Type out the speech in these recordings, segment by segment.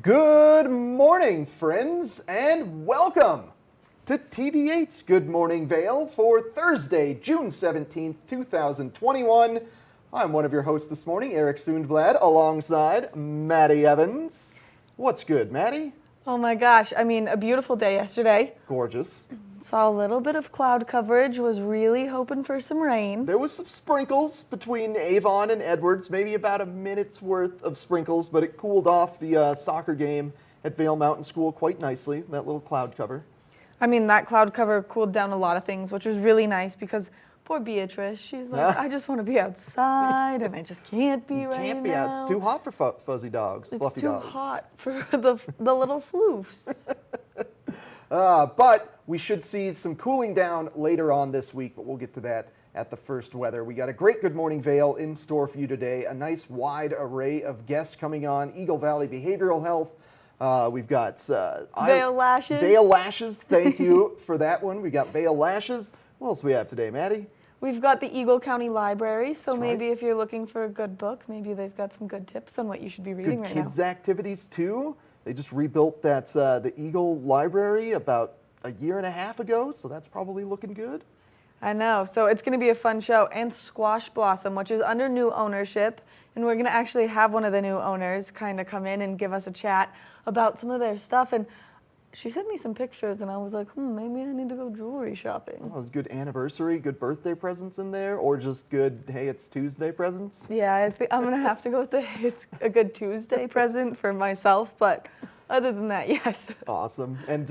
Good morning, friends, and welcome to TV8's Good Morning Vail for Thursday, June 17th, 2021. I'm one of your hosts this morning, Eric Sundblad, alongside Maddie Evans. What's good, Maddie? Oh my gosh, I mean, a beautiful day yesterday. Gorgeous. Saw a little bit of cloud coverage, was really hoping for some rain. There was some sprinkles between Avon and Edwards, maybe about a minute's worth of sprinkles, but it cooled off the soccer game at Vail Mountain School quite nicely, that little cloud cover. I mean, that cloud cover cooled down a lot of things, which was really nice because poor Beatrice, she's like, I just want to be outside and I just can't be right now. Can't be out. It's too hot for fuzzy dogs, fluffy dogs. It's too hot for the little floofs. But we should see some cooling down later on this week, but we'll get to that at the first weather. We got a great Good Morning Vail in store for you today. A nice wide array of guests coming on. Eagle Valley Behavioral Health. We've got Vail Lashes. Vail Lashes, thank you for that one. We got Vail Lashes. What else do we have today, Maddie? We've got the Eagle County Library, so That's maybe right. if you're looking for a good book, maybe they've got some good tips on what you should be reading Good right now. kids activities too. They just rebuilt that the Eagle Library about a year and a half ago, so that's probably looking good. I know, so it's going to be a fun show. And Squash Blossom, which is under new ownership, and we're going to actually have one of the new owners kind of come in and give us a chat about some of their stuff. And she sent me some pictures, and I was like, maybe I need to go jewelry shopping. Oh, good anniversary, good birthday presents in there, or just good, hey, it's Tuesday presents? Yeah, I think I'm going to have to go with it's a good Tuesday present for myself, but other than that, yes. Awesome. And,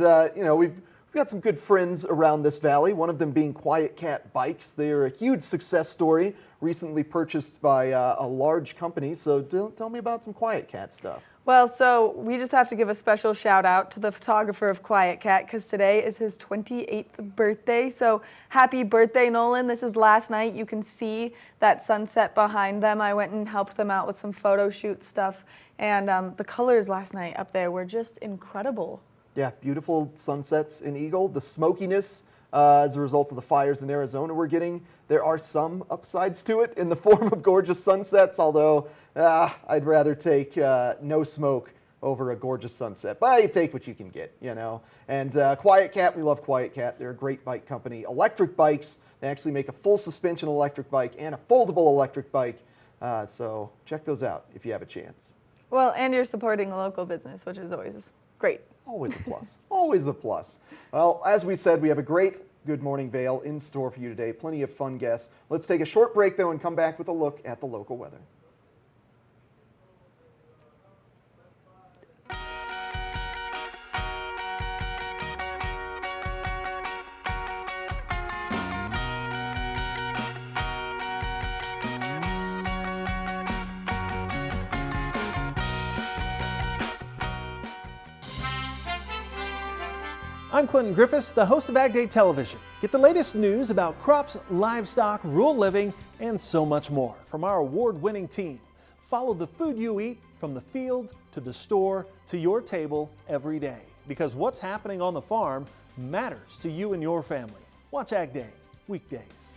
we've got some good friends around this valley, one of them being Quiet Cat Bikes. They are a huge success story, recently purchased by a large company. So tell me about some Quiet Cat stuff. Well, so we just have to give a special shout out to the photographer of Quiet Cat because today is his 28th birthday. So happy birthday, Nolan. This is last night. You can see that sunset behind them. I went and helped them out with some photo shoot stuff. And the colors last night up there were just incredible. Yeah, beautiful sunsets in Eagle. The smokiness as a result of the fires in Arizona we're getting. There are some upsides to it in the form of gorgeous sunsets, although I'd rather take no smoke over a gorgeous sunset. But you take what you can get, you know. And Quiet Cat, we love Quiet Cat. They're a great bike company. Electric bikes, they actually make a full suspension electric bike and a foldable electric bike. So check those out if you have a chance. Well, and you're supporting a local business, which is always great. Always a plus. Always a plus. Well, as we said, we have a great Good Morning Vail in store for you today. Plenty of fun guests. Let's take a short break, though, and come back with a look at the local weather. I'm Clinton Griffiths, the host of Ag Day Television. Get the latest news about crops, livestock, rural living, and so much more from our award-winning team. Follow the food you eat from the field to the store to your table every day, because what's happening on the farm matters to you and your family. Watch Ag Day weekdays.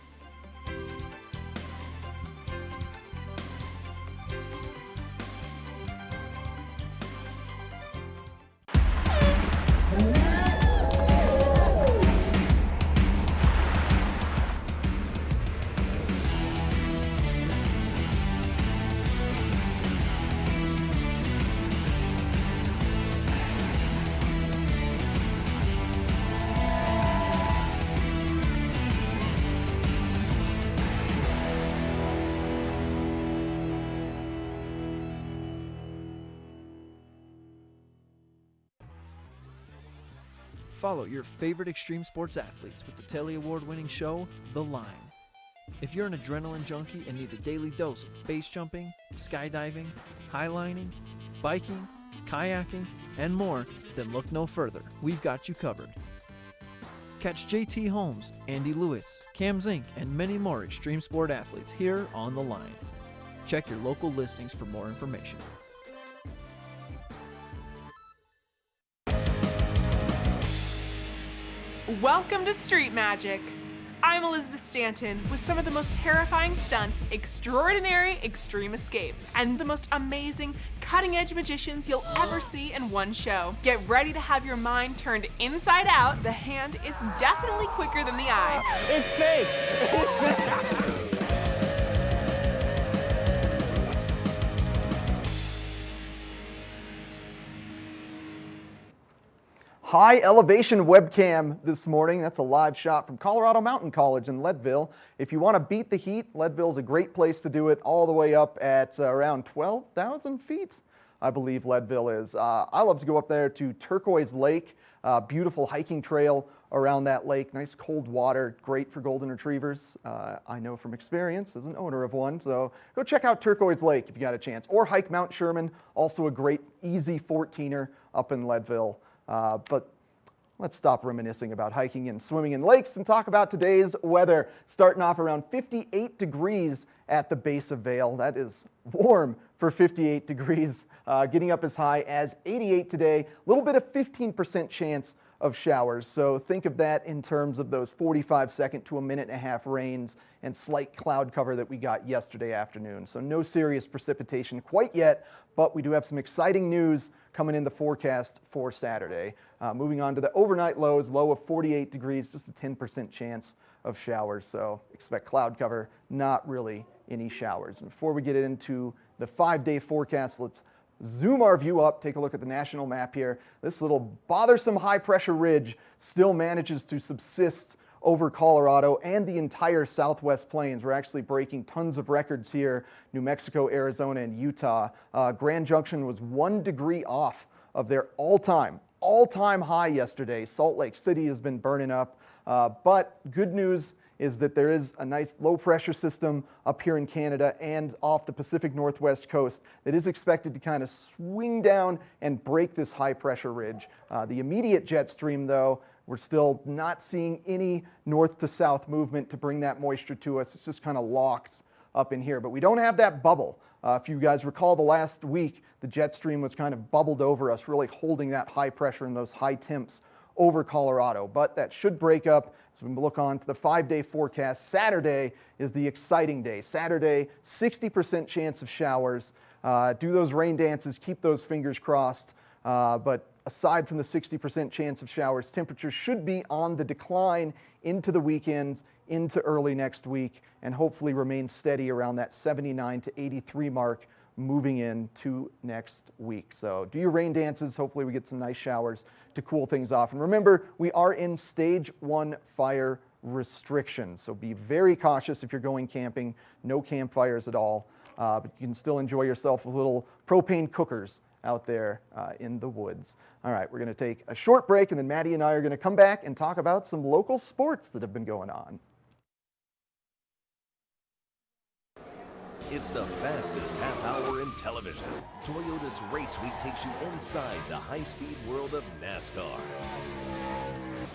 Follow your favorite extreme sports athletes with the Telly Award-winning show, The Line. If you're an adrenaline junkie and need a daily dose of base jumping, skydiving, highlining, biking, kayaking, and more, then look no further. We've got you covered. Catch JT Holmes, Andy Lewis, Cam Zink, and many more extreme sport athletes here on The Line. Check your local listings for more information. Welcome to Street Magic. I'm Elizabeth Stanton with some of the most terrifying stunts, extraordinary extreme escapes, and the most amazing cutting-edge magicians you'll ever see in one show. Get ready to have your mind turned inside out. The hand is definitely quicker than the eye. It's fake! High elevation webcam this morning. That's a live shot from Colorado Mountain College in Leadville. If you want to beat the heat, Leadville is a great place to do it, all the way up at around 12,000 feet, I believe Leadville is. I love to go up there to Turquoise Lake, beautiful hiking trail around that lake, nice cold water, great for golden retrievers. I know from experience as an owner of one, so go check out Turquoise Lake if you got a chance. Or hike Mount Sherman, also a great easy 14er up in Leadville. But let's stop reminiscing about hiking and swimming in lakes and talk about today's weather. Starting off around 58 degrees at the base of Vail. That is warm for 58 degrees. Getting up as high as 88 today. A little bit of 15% chance of showers. So think of that in terms of those 45-second to a minute-and-a-half rains and slight cloud cover that we got yesterday afternoon. So no serious precipitation quite yet, but we do have some exciting news coming in the forecast for Saturday. Moving on to the overnight lows, low of 48 degrees, just a 10% chance of showers. So expect cloud cover, not really any showers. Before we get into the 5-day forecast, let's zoom our view up, take a look at the national map here. This little bothersome high pressure ridge still manages to subsist over Colorado and the entire Southwest Plains. We're actually breaking tons of records here, New Mexico, Arizona, and Utah. Grand Junction was 1 degree off of their all-time high yesterday. Salt Lake City has been burning up, but good news is that there is a nice low pressure system up here in Canada and off the Pacific Northwest coast that is expected to kind of swing down and break this high pressure ridge. The immediate jet stream, though, we're still not seeing any north to south movement to bring that moisture to us. It's just kind of locked up in here, but we don't have that bubble. If you guys recall the last week, the jet stream was kind of bubbled over us, really holding that high pressure and those high temps over Colorado, but that should break up. As we look on to the 5-day forecast, Saturday is the exciting day. Saturday, 60% chance of showers. Do those rain dances, keep those fingers crossed, but aside from the 60% chance of showers, temperatures should be on the decline into the weekend, into early next week, and hopefully remain steady around that 79 to 83 mark moving into next week. So do your rain dances. Hopefully we get some nice showers to cool things off. And remember, we are in stage 1 fire restrictions. So be very cautious if you're going camping. No campfires at all, but you can still enjoy yourself with little propane cookers out there in the woods. All right, we're going to take a short break, and then Maddie and I are going to come back and talk about some local sports that have been going on. It's the fastest half hour in television. Toyota's Race Week takes you inside the high-speed world of NASCAR.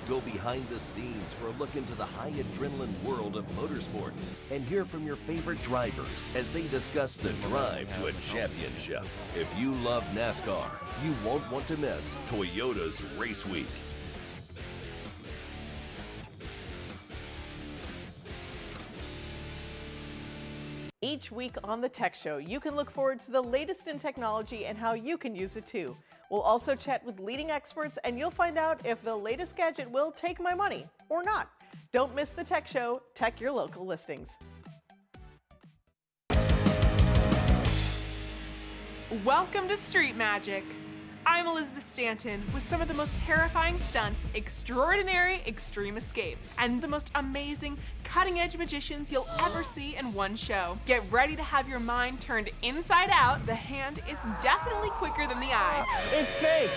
Go behind the scenes for a look into the high adrenaline world of motorsports and hear from your favorite drivers as they discuss the drive to a championship. If you love NASCAR, you won't want to miss Toyota's Race Week. Each week on The Tech Show, you can look forward to the latest in technology and how you can use it too. We'll also chat with leading experts, and you'll find out if the latest gadget will take my money or not. Don't miss The Tech Show. Tech your local listings. Welcome to Street Magic. I'm Elizabeth Stanton with some of the most terrifying stunts, extraordinary extreme escapes, and the most amazing cutting-edge magicians you'll ever see in one show. Get ready to have your mind turned inside out. The hand is definitely quicker than the eye. It's fake!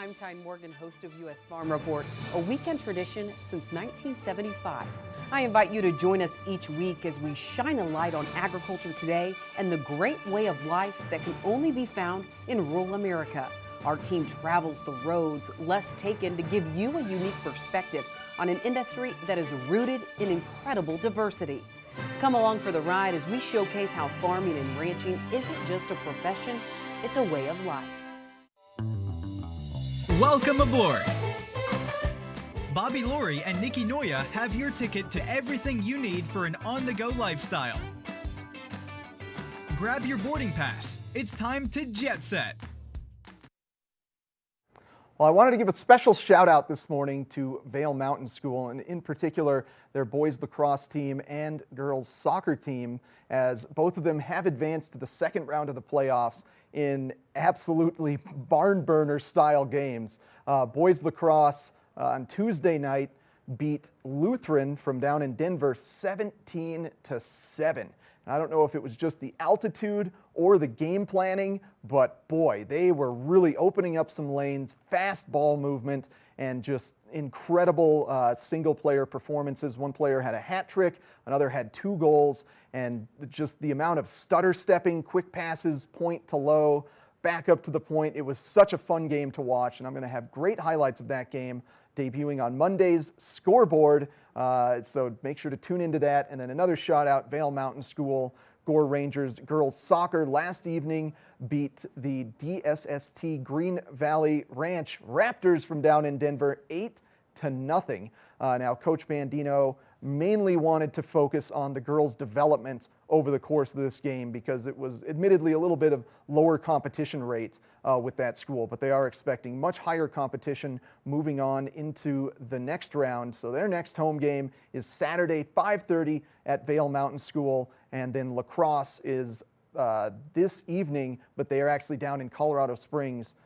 I'm Tyne Morgan, host of U.S. Farm Report, a weekend tradition since 1975. I invite you to join us each week as we shine a light on agriculture today and the great way of life that can only be found in rural America. Our team travels the roads less taken to give you a unique perspective on an industry that is rooted in incredible diversity. Come along for the ride as we showcase how farming and ranching isn't just a profession, it's a way of life. Welcome aboard! Bobby Laurie and Nikki Noya have your ticket to everything you need for an on-the-go lifestyle. Grab your boarding pass. It's time to jet set. Well, I wanted to give a special shout out this morning to Vail Mountain School, and in particular their boys lacrosse team and girls soccer team, as both of them have advanced to the second round of the playoffs in absolutely barn burner style games. Boys lacrosse on Tuesday night beat Lutheran from down in Denver 17-7. I don't know if it was just the altitude or the game planning, but boy, they were really opening up some lanes, fast ball movement, and just incredible single player performances. One player had a hat trick, another had 2 goals, and just the amount of stutter stepping, quick passes, point to low, back up to the point. It was such a fun game to watch, and I'm going to have great highlights of that game debuting on Monday's scoreboard. So make sure to tune into that. And then another shout out, Vail Mountain School Gore Rangers girls soccer last evening beat the DSST Green Valley Ranch Raptors from down in Denver 8-0. Now Coach Bandino mainly wanted to focus on the girls' development over the course of this game because it was admittedly a little bit of lower competition rate with that school, but they are expecting much higher competition moving on into the next round. So their next home game is Saturday, 5:30 at Vail Mountain School, and then lacrosse is this evening, but they are actually down in Colorado Springs.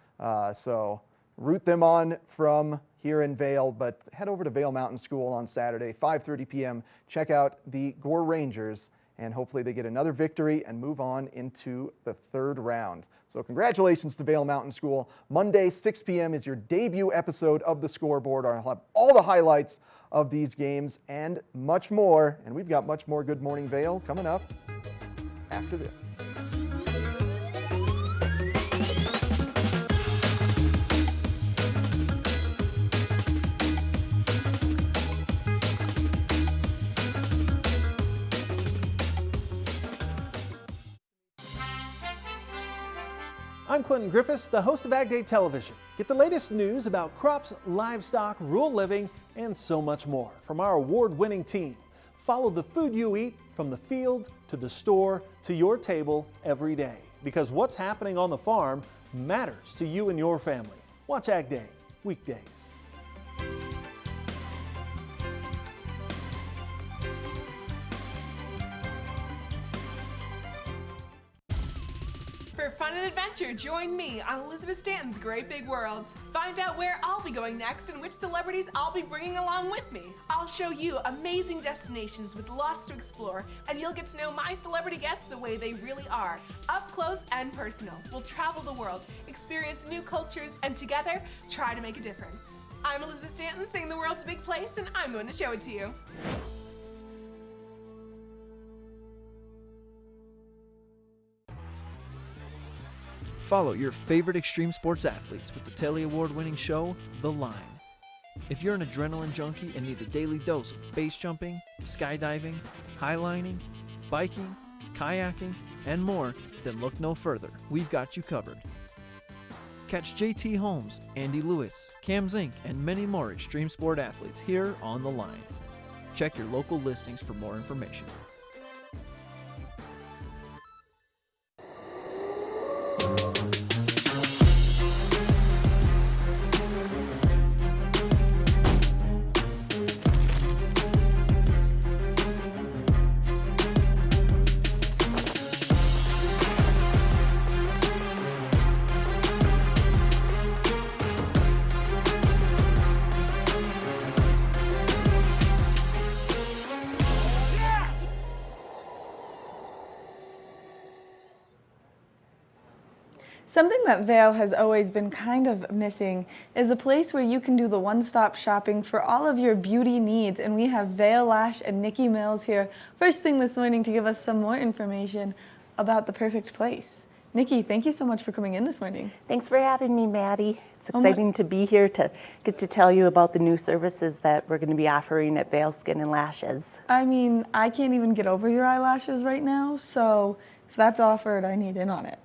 So root them on from here in Vail, but head over to Vail Mountain School on Saturday, 5:30 p.m. Check out the Gore Rangers, and hopefully they get another victory and move on into the third round. So congratulations to Vail Mountain School. Monday, 6 p.m. is your debut episode of the Scoreboard. I'll have all the highlights of these games and much more, and we've got much more Good Morning Vail coming up after this. I'm Clinton Griffiths, the host of Ag Day Television. Get the latest news about crops, livestock, rural living, and so much more from our award-winning team. Follow the food you eat from the field to the store to your table every day, because what's happening on the farm matters to you and your family. Watch Ag Day weekdays. For fun and adventure, join me on Elizabeth Stanton's Great Big World. Find out where I'll be going next and which celebrities I'll be bringing along with me. I'll show you amazing destinations with lots to explore, and you'll get to know my celebrity guests the way they really are, up close and personal. We'll travel the world, experience new cultures, and together, try to make a difference. I'm Elizabeth Stanton, saying the world's a big place, and I'm going to show it to you. Follow your favorite extreme sports athletes with the Telly Award-winning show, The Line. If you're an adrenaline junkie and need a daily dose of base jumping, skydiving, highlining, biking, kayaking, and more, then look no further. We've got you covered. Catch JT Holmes, Andy Lewis, Cam Zink, and many more extreme sport athletes here on The Line. Check your local listings for more information. Something that Vail has always been kind of missing is a place where you can do the one-stop shopping for all of your beauty needs, and we have Vail Lash and Nikki Mills here first thing this morning to give us some more information about the perfect place. Nikki, thank you so much for coming in this morning. Thanks for having me, Maddie. It's Oh my- exciting to be here to get to tell you about the new services that we're going to be offering at Vail Skin Lashes. I mean, I can't even get over your eyelashes right now, so if that's offered, I need in on it.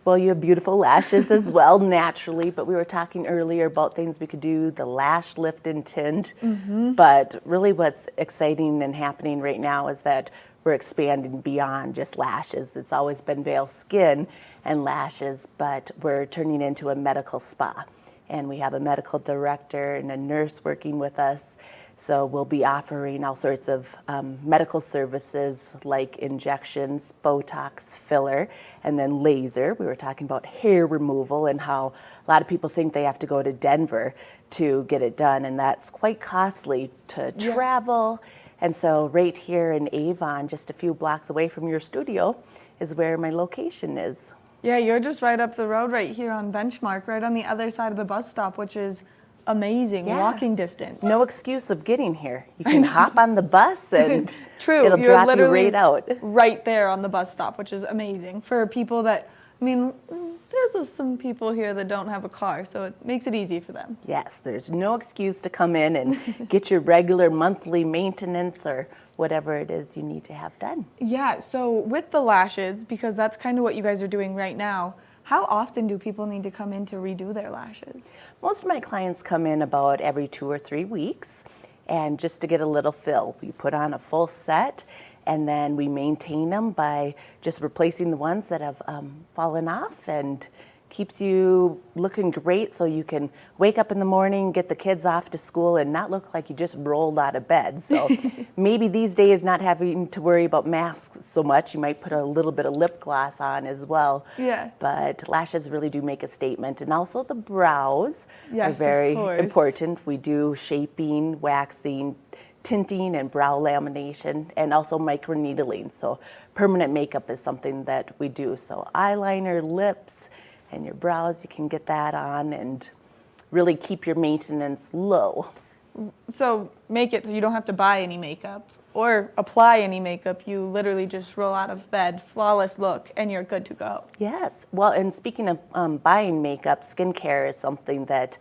Well, you have beautiful lashes as well, naturally, but we were talking earlier about things we could do, the lash lift and tint. But really what's exciting and happening right now is that we're expanding beyond just lashes. It's always been Vail Skin and Lashes, but we're turning into a medical spa. And we have a medical director and a nurse working with us. So we'll be offering all sorts of medical services like injections, Botox, filler, and then laser. We were talking about hair removal and how a lot of people think they have to go to Denver to get it done, and that's quite costly to travel. And so right here in Avon, just a few blocks away from your studio, is where my location is. Yeah, you're just right up the road right here on Benchmark, right on the other side of the bus stop, which is amazing, walking distance. No excuse of getting here. You can hop on the bus and True, it'll you're drop you literally right out. right there on the bus stop, which is amazing for people that, I mean, there's some people here that don't have a car, so it makes it easy for them. Yes, there's no excuse to come in and get your regular monthly maintenance or whatever it is you need to have done. Yeah, so with the lashes, because that's kind of what you guys are doing right now, how often do people need to come in to redo their lashes? Most of my clients come in about every 2 or 3 weeks, and just to get a little fill. We put on a full set, and then we maintain them by just replacing the ones that have fallen off, and keeps you looking great so you can wake up in the morning, get the kids off to school, and not look like you just rolled out of bed. So maybe these days not having to worry about masks so much, you might put a little bit of lip gloss on as well. Yeah. But lashes really do make a statement. And also the brows Yes, are of very course. important. We do shaping, waxing, tinting, and brow lamination, and also microneedling. So permanent makeup is something that we do. So eyeliner, lips, and your brows, you can get that on and really keep your maintenance low. So make it so you don't have to buy any makeup or apply any makeup. You literally just roll out of bed, flawless look, and you're good to go. Yes. Well, and speaking of buying makeup, skincare is something that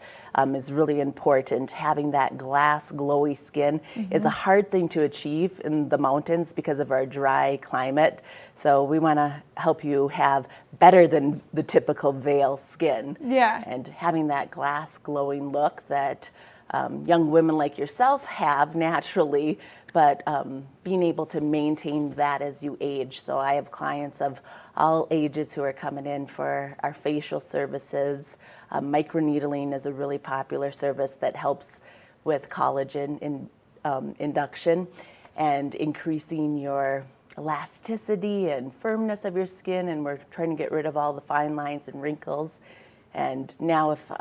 is really important. Having that glass, glowy skin is a hard thing to achieve in the mountains because of our dry climate. So we want to help you have better than the typical Vail skin. Yeah. And having that glass, glowing look that young women like yourself have naturally, but being able to maintain that as you age. So I have clients of all ages who are coming in for our facial services. Microneedling is a really popular service that helps with collagen induction and increasing your elasticity and firmness of your skin, and we're trying to get rid of all the fine lines and wrinkles. And now if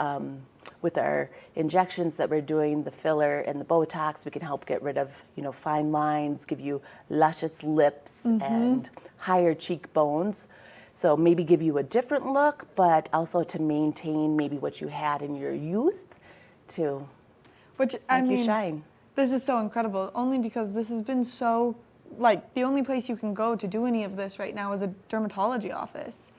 with our injections that we're doing, the filler and the Botox, we can help get rid of, fine lines, give you luscious lips and higher cheekbones. So maybe give you a different look, but also to maintain maybe what you had in your youth to Which, make you shine. This is so incredible, only because this has been so, the only place you can go to do any of this right now is a dermatology office.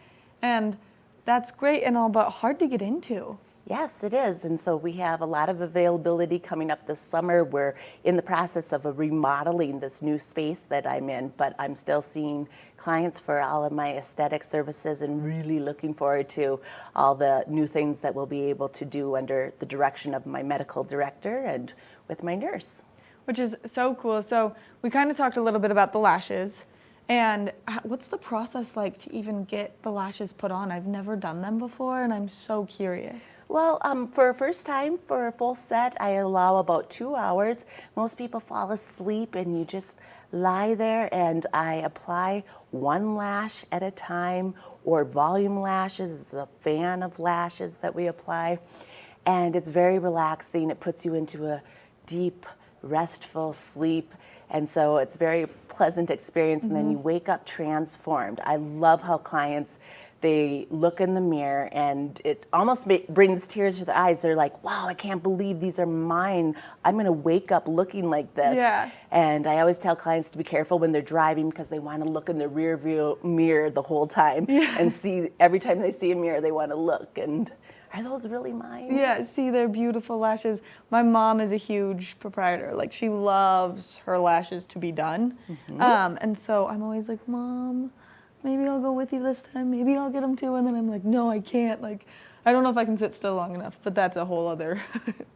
And that's great and all, but hard to get into. Yes, it is. And so we have a lot of availability coming up this summer. We're in the process of remodeling this new space that I'm in, but I'm still seeing clients for all of my aesthetic services and really looking forward to all the new things that we'll be able to do under the direction of my medical director and with my nurse. Which is so cool. So we kind of talked a little bit about the lashes. And what's the process like to even get the lashes put on? I've never done them before, and I'm so curious. Well, for a first time, for a full set, I allow about 2 hours. Most people fall asleep, and you just lie there, and I apply one lash at a time, or volume lashes is a fan of lashes that we apply. And it's very relaxing. It puts you into a deep, restful sleep. And so it's a very pleasant experience, and then you wake up transformed. I love how clients, they look in the mirror and it almost brings tears to their eyes. They're like, wow, I can't believe these are mine. I'm gonna wake up looking like this. Yeah. And I always tell clients to be careful when they're driving because they wanna look in the rear view mirror the whole time and see, every time they see a mirror, they wanna look and, are those really mine? Yeah, see, they're beautiful lashes. My mom is a huge proprietor. Like, she loves her lashes to be done. And so I'm always like, Mom, maybe I'll go with you this time. Maybe I'll get them too. And then I'm like, no, I can't. Like, I don't know if I can sit still long enough, but that's a whole other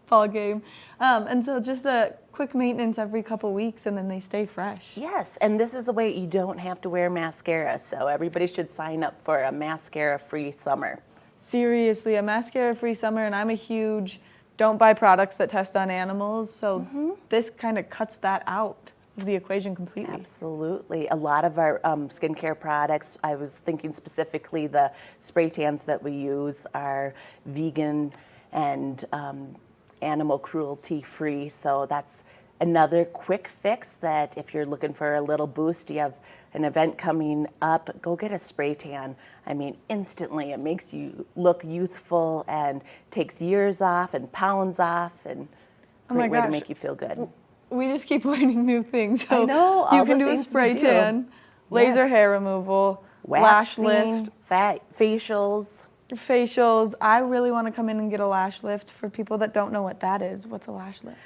ball game. And so just a quick maintenance every couple weeks, and then they stay fresh. Yes, and this is a way you don't have to wear mascara. So everybody should sign up for a mascara-free summer. Seriously, a mascara-free summer, and I'm a huge don't buy products that test on animals, so this kind of cuts that out of the equation completely. Absolutely. A lot of our skincare products, I was thinking specifically the spray tans that we use are vegan and animal cruelty-free, so that's another quick fix that if you're looking for a little boost, you have an event coming up, go get a spray tan. I mean, instantly it makes you look youthful and takes years off and pounds off, and great way to make you feel good. We just keep learning new things. So I know. You can do a spray tan, laser hair removal, lash lift, facials. Facials. I really want to come in and get a lash lift. For people that don't know what that is, what's a lash lift?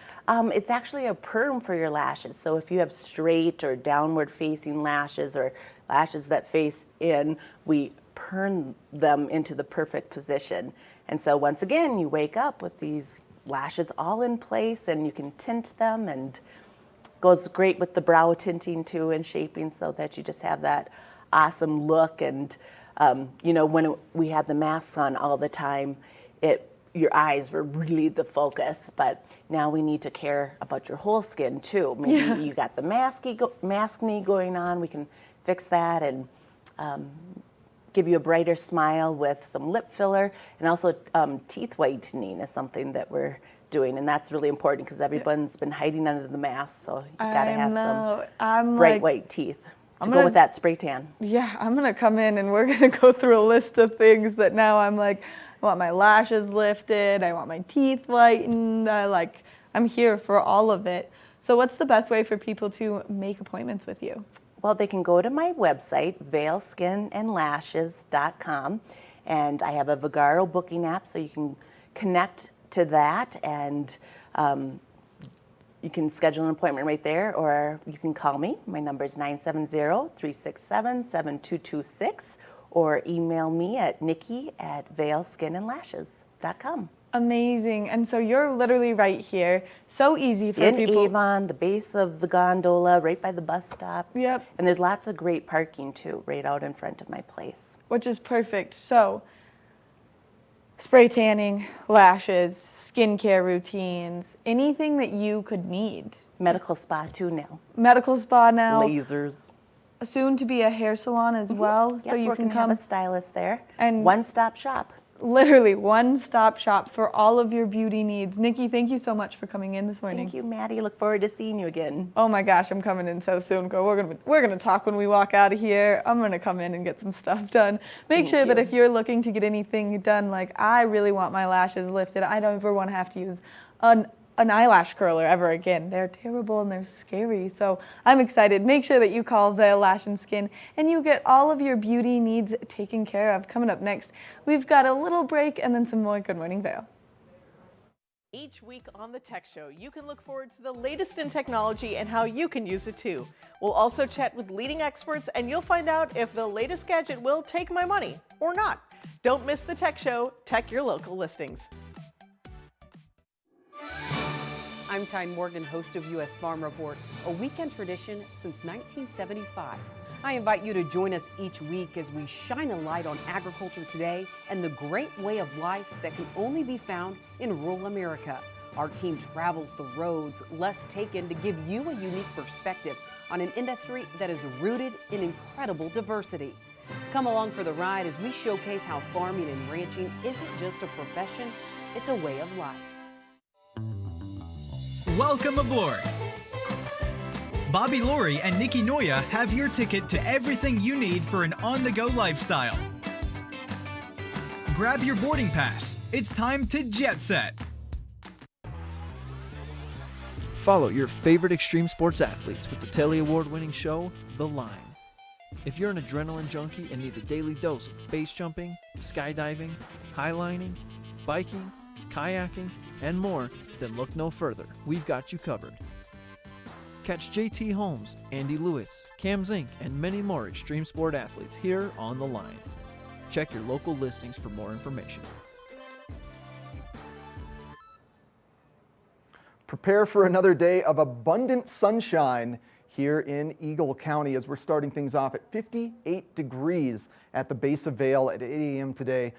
It's actually a perm for your lashes. So if you have straight or downward facing lashes or lashes that face in, we perm them into the perfect position. And so once again, you wake up with these lashes all in place and you can tint them, and goes great with the brow tinting too and shaping, so that you just have that awesome look. And you know, when we had the masks on all the time, your eyes were really the focus, but now we need to care about your whole skin too. Maybe you got the maskne going on, we can fix that and give you a brighter smile with some lip filler, and also teeth whitening is something that we're doing, and that's really important because everyone's been hiding under the mask, so you gotta have some bright white teeth to go with that spray tan. Yeah, I'm gonna come in and we're gonna go through a list of things that now I'm like, I want my lashes lifted, I want my teeth whitened, I'm here for all of it. So what's the best way for people to make appointments with you? Well, they can go to my website, vailskinandlashes.com, and I have a Vigaro booking app, so you can connect to that, and you can schedule an appointment right there, or you can call me. My number is 970-367-7226, or email me at nikki@vailskinandlashes.com. Amazing. And so you're literally right here. So easy for people. In Avon, the base of the gondola, right by the bus stop. Yep. And there's lots of great parking too, right out in front of my place. Which is perfect. So spray tanning, lashes, skincare routines, anything that you could need. Medical spa too now. Medical spa now. Lasers. Soon to be a hair salon as well. Yep, so you can come. Have a stylist there. And one-stop shop. Literally one-stop shop for all of your beauty needs. Nikki, thank you so much for coming in this morning. Thank you, Maddie. Look forward to seeing you again. Oh my gosh, I'm coming in so soon. We're gonna talk when we walk out of here. I'm gonna come in and get some stuff done. Make sure that if you're looking to get anything done, like I really want my lashes lifted, I don't ever want to have to use an eyelash curler ever again. They're terrible and they're scary. So I'm excited. Make sure that you call Vail Lash and Skin and you get all of your beauty needs taken care of. Coming up next, we've got a little break and then some more Good Morning Vail. Each week on the Tech Show, you can look forward to the latest in technology and how you can use it too. We'll also chat with leading experts and you'll find out if the latest gadget will take my money or not. Don't miss the Tech Show. Tech your local listings. I'm Tyne Morgan, host of U.S. Farm Report, a weekend tradition since 1975. I invite you to join us each week as we shine a light on agriculture today and the great way of life that can only be found in rural America. Our team travels the roads less taken to give you a unique perspective on an industry that is rooted in incredible diversity. Come along for the ride as we showcase how farming and ranching isn't just a profession, it's a way of life. Welcome aboard! Bobby Laurie and Nikki Noya have your ticket to everything you need for an on-the-go lifestyle. Grab your boarding pass. It's time to jet set. Follow your favorite extreme sports athletes with the Telly Award-winning show, The Line. If you're an adrenaline junkie and need a daily dose of base jumping, skydiving, highlining, biking, kayaking, and more, then look no further. We've got you covered. Catch JT Holmes, Andy Lewis, Cam Zink, and many more extreme sport athletes here on The Line. Check your local listings for more information. Prepare for another day of abundant sunshine here in Eagle County as we're starting things off at 58 degrees at the base of Vail at 8 a.m. today.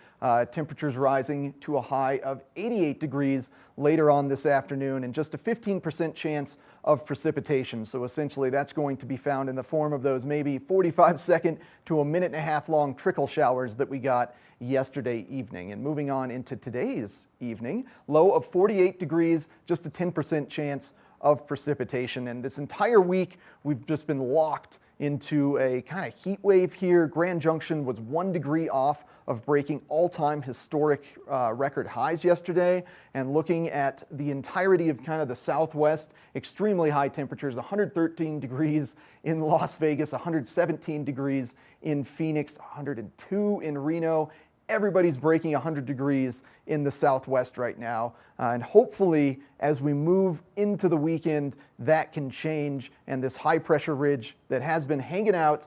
Temperatures rising to a high of 88 degrees later on this afternoon, and just a 15% chance of precipitation. So essentially that's going to be found in the form of those maybe 45-second to a minute and a half long trickle showers that we got yesterday evening. And moving on into today's evening, low of 48 degrees, just a 10% chance of precipitation. And this entire week, we've just been locked into a kind of heat wave here. Grand Junction was 1 degree off of breaking all-time historic record highs yesterday. And looking at the entirety of kind of the Southwest, extremely high temperatures, 113 degrees in Las Vegas, 117 degrees in Phoenix, 102 in Reno. Everybody's breaking 100 degrees in the Southwest right now. And hopefully, as we move into the weekend, that can change. And this high pressure ridge that has been hanging out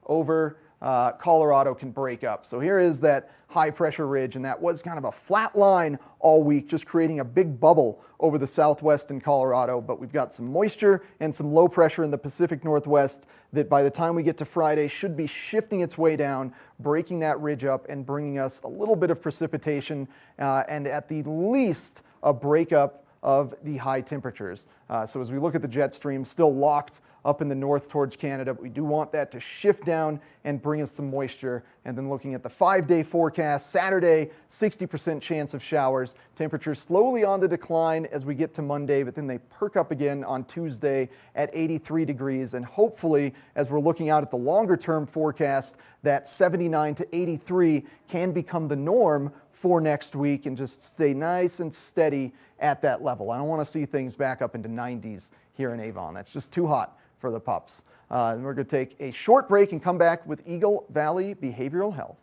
over Colorado can break up. So here is that high pressure ridge, and that was kind of a flat line all week, just creating a big bubble over the Southwest and Colorado. But we've got some moisture and some low pressure in the Pacific Northwest that by the time we get to Friday should be shifting its way down, breaking that ridge up and bringing us a little bit of precipitation and at the least a breakup of the high temperatures. So as we look at the jet stream, still locked up in the north towards Canada, but we do want that to shift down and bring us some moisture. And then looking at the 5-day forecast, Saturday, 60% chance of showers. Temperatures slowly on the decline as we get to Monday, but then they perk up again on Tuesday at 83 degrees. And hopefully, as we're looking out at the longer term forecast, that 79 to 83 can become the norm for next week and just stay nice and steady at that level. I don't want to see things back up into 90s here in Avon. That's just too hot for the pups. And we're going to take a short break and come back with Eagle Valley Behavioral Health.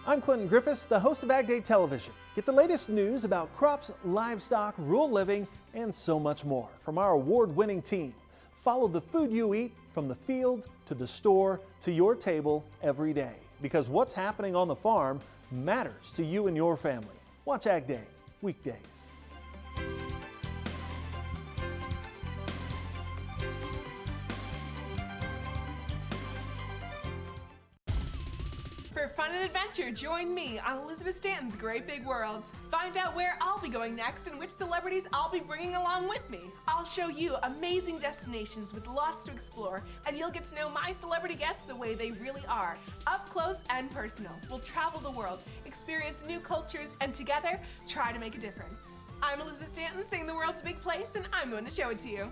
I'm Clinton Griffiths, the host of Ag Day Television. Get the latest news about crops, livestock, rural living, and so much more from our award-winning team. Follow the food you eat from the field to the store to your table every day, because what's happening on the farm matters to you and your family. Watch Ag Day weekdays. For fun and adventure, join me on Elizabeth Stanton's Great Big World. Find out where I'll be going next and which celebrities I'll be bringing along with me. I'll show you amazing destinations with lots to explore, and you'll get to know my celebrity guests the way they really are, up close and personal. We'll travel the world, experience new cultures, and together, try to make a difference. I'm Elizabeth Stanton, saying the world's a big place, and I'm going to show it to you.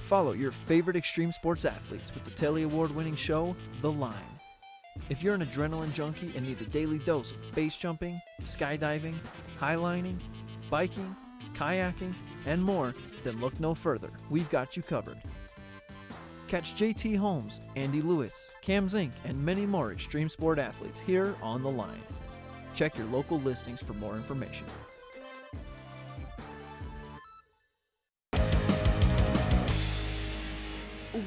Follow your favorite extreme sports athletes with the Telly Award-winning show, The Line. If you're an adrenaline junkie and need a daily dose of base jumping, skydiving, highlining, biking, kayaking, and more, then look no further. We've got you covered. Catch JT Holmes, Andy Lewis, Cam Zink, and many more extreme sport athletes here on The Line. Check your local listings for more information.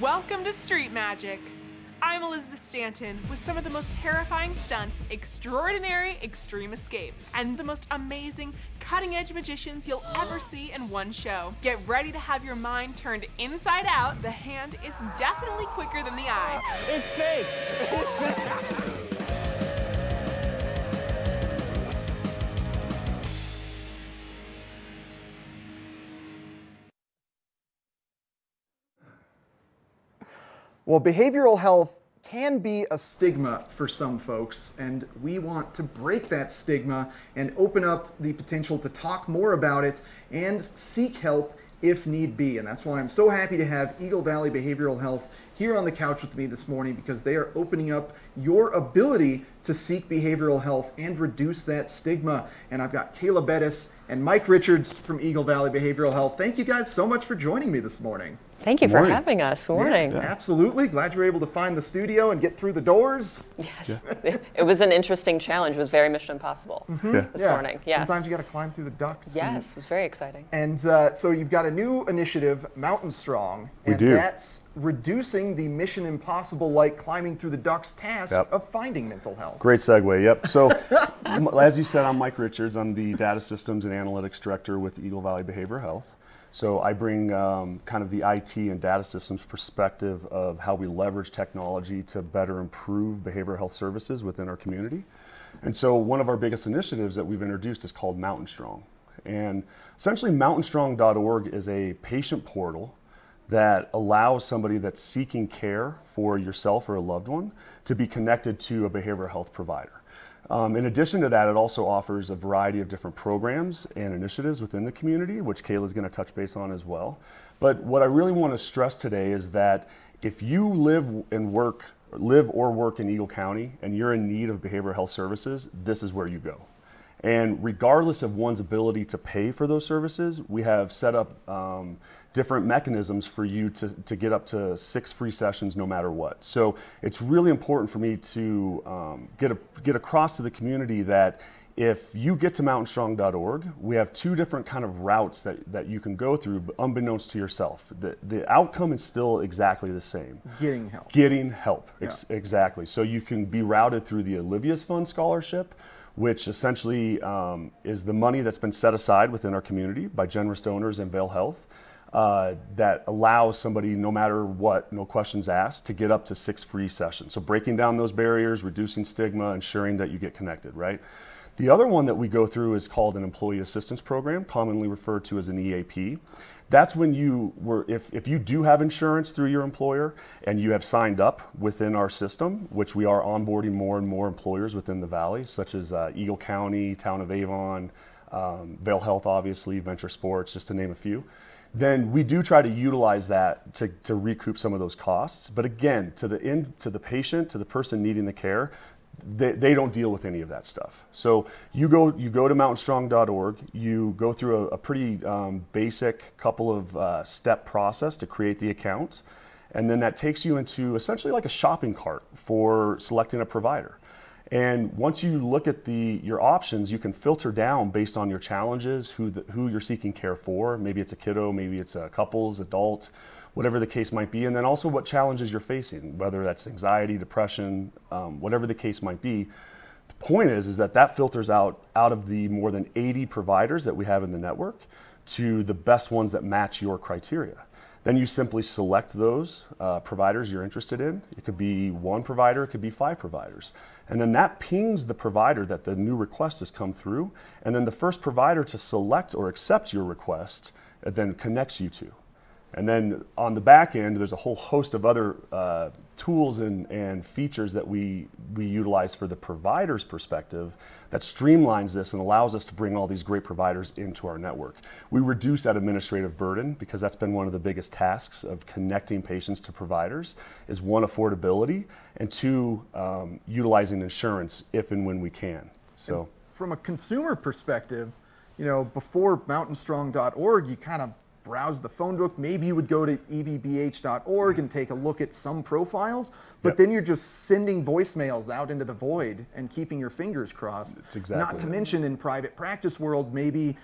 Welcome to Street Magic. I'm Elizabeth Stanton with some of the most terrifying stunts, extraordinary extreme escapes, and the most amazing cutting-edge magicians you'll ever see in one show. Get ready to have your mind turned inside out. The hand is definitely quicker than the eye. It's fake. Well, behavioral health can be a stigma for some folks, and we want to break that stigma and open up the potential to talk more about it and seek help if need be. And that's why I'm so happy to have Eagle Valley Behavioral Health here on the couch with me this morning, because they are opening up your ability to seek behavioral health and reduce that stigma. And I've got Kayla Bettis and Mike Richards from Eagle Valley Behavioral Health. Thank you guys so much for joining me this morning. Thank you for having us. Good morning. Yeah, absolutely. Glad you were able to find the studio and get through the doors. Yes. It was an interesting challenge. It was very Mission Impossible this morning. Yes. Sometimes you got to climb through the ducts. Yes, it was very exciting. And so you've got a new initiative, Mountain Strong. And that's reducing the Mission Impossible-like climbing through the ducts task of finding mental health. Great segue, yep. So as you said, I'm Mike Richards. I'm the Data Systems and Analytics Director with Eagle Valley Behavioral Health. So I bring kind of the IT and data systems perspective of how we leverage technology to better improve behavioral health services within our community. And so one of our biggest initiatives that we've introduced is called Mountain Strong. And essentially mountainstrong.org is a patient portal that allows somebody that's seeking care for yourself or a loved one to be connected to a behavioral health provider. In addition to that, it also offers a variety of different programs and initiatives within the community, which Kayla's going to touch base on as well. But what I really want to stress today is that if you live or work in Eagle County and you're in need of behavioral health services, this is where you go. And regardless of one's ability to pay for those services, we have set up different mechanisms for you to get up to 6 free sessions no matter what. So it's really important for me to get across to the community that if you get to mountainstrong.org, we have 2 different kind of routes that you can go through, unbeknownst to yourself. The outcome is still exactly the same. Getting help. Getting help, exactly. So you can be routed through the Olivia's Fund Scholarship, which essentially is the money that's been set aside within our community by generous donors and Vail Health. That allows somebody, no matter what, no questions asked, to get up to 6 free sessions. So breaking down those barriers, reducing stigma, ensuring that you get connected, right? The other one that we go through is called an Employee Assistance Program, commonly referred to as an EAP. That's when if you do have insurance through your employer and you have signed up within our system, which we are onboarding more and more employers within the Valley, such as Eagle County, Town of Avon, Vail Health, obviously, Venture Sports, just to name a few. Then we do try to utilize that to recoup some of those costs. But again, to the patient, to the person needing the care, they don't deal with any of that stuff. So you go to mountainstrong.org, you go through a pretty basic couple of step process to create the account. And then that takes you into essentially like a shopping cart for selecting a provider. And once you look at your options, you can filter down based on your challenges, who you're seeking care for. Maybe it's a kiddo, maybe it's a couples, adult, whatever the case might be. And then also what challenges you're facing, whether that's anxiety, depression, whatever the case might be. The point is that filters out of the more than 80 providers that we have in the network to the best ones that match your criteria. Then you simply select those providers you're interested in. It could be 1 provider, it could be 5 providers. And then that pings the provider that the new request has come through. And then the first provider to select or accept your request then connects you to. And then on the back end, there's a whole host of other tools and features that we utilize for the provider's perspective that streamlines this and allows us to bring all these great providers into our network. We reduce that administrative burden because that's been one of the biggest tasks of connecting patients to providers is 1, affordability, and 2, utilizing insurance if and when we can. So and from a consumer perspective, before mountainstrong.org, you kind of browse the phone book. Maybe you would go to evbh.org and take a look at some profiles, but then you're just sending voicemails out into the void and keeping your fingers crossed. That's exactly Not to mention in private practice world, maybe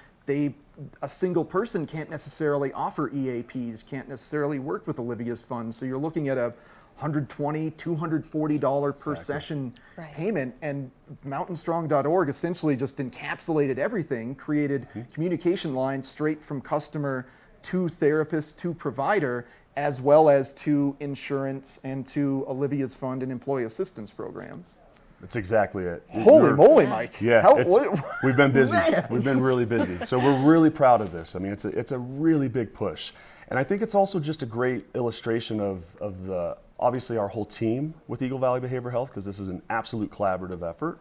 a single person can't necessarily offer EAPs, can't necessarily work with Olivia's Fund. So you're looking at a $120, $240 per session payment, and mountainstrong.org essentially just encapsulated everything, created communication lines straight from customer to therapist to provider, as well as to insurance and to Olivia's Fund and employee assistance programs. That's exactly it. Holy moly, Mike. Yeah, we've been busy. We've been really busy. So we're really proud of this. I mean, it's a really big push. And I think it's also just a great illustration of obviously our whole team with Eagle Valley Behavioral Health, because this is an absolute collaborative effort.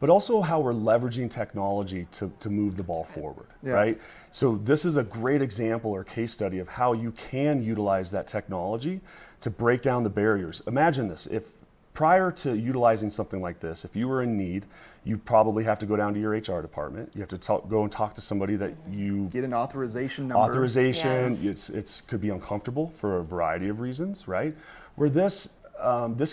but also how we're leveraging technology to move the ball forward, Yeah. right? So this is a great example or case study of how you can utilize that technology to break down the barriers. Imagine this, if prior to utilizing something like this, if you were in need, you probably have to go down to your HR department. You have to go and talk to somebody that you get an authorization number. Authorization. Yes. It's could be uncomfortable for a variety of reasons, right? Where this